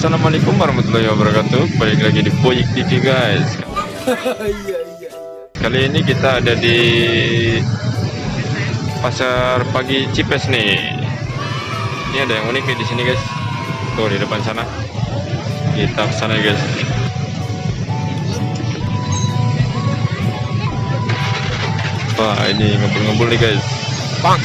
Assalamualaikum warahmatullahi wabarakatuh. Balik lagi di Boyik TV guys. Kali ini kita ada di pasar pagi Cipes nih. Ini ada yang unik nih di sini guys. Tuh di depan sana. Kita kesana guys. Wah ini ngumpul-ngumpul nih guys. Bang.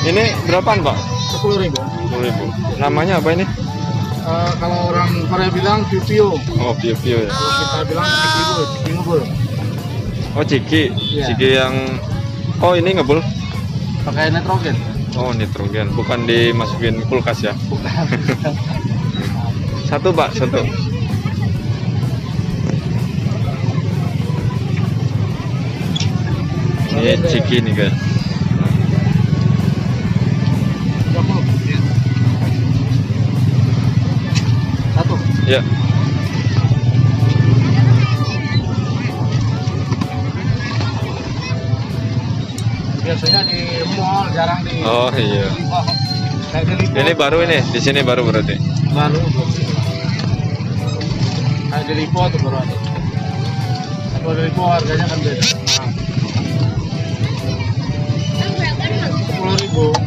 Ini berapaan Pak? 10.000. 10.000. Namanya apa ini? Kalau orang Korea bilang Pipio. Oh Pio-Pio ya. Kalau kita bilang Ciki ngebul. Oh Ciki, Iya. Ciki yang oh ini ngebul. Pakai nitrogen. Oh nitrogen, bukan dimasukin kulkas ya? Bukan. Satu Pak, satu. Ini Ciki nih guys. 20. Satu. Ya. Biasanya di mall, jarang di. Oh iya. Kayak di Lipo. Ini baru ini, di sini baru berarti. Baru. Kayak di Lipo tuh baru ada. Kalau di Lipo harganya kan beda. 10.000.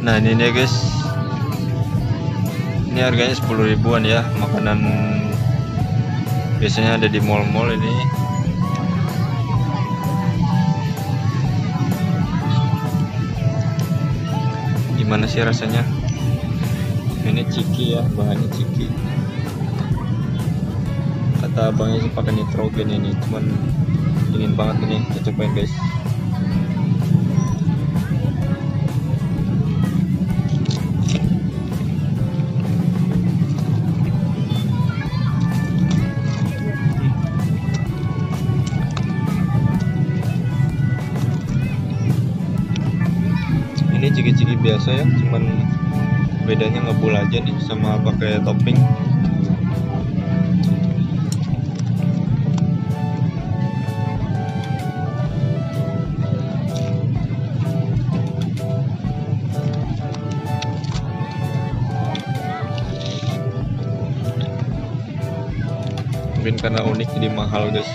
Nah ini nih guys, ini harganya 10 ribuan ya, makanan biasanya ada di mall-mall ini. Gimana sih rasanya? Ini Ciki ya, bahannya Ciki. Kata abangnya sih pakai nitrogen ini, cuman dingin banget ini. Kita cobain guys. Ini ciki-ciki biasa ya, cuman bedanya ngebul aja nih sama pakai topping. Mungkin karena unik jadi mahal guys.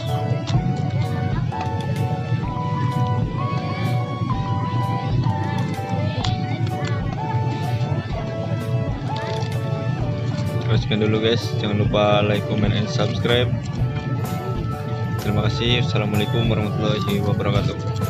Sekian dulu guys, jangan lupa like, comment, and subscribe. Terima kasih. Assalamualaikum warahmatullahi wabarakatuh.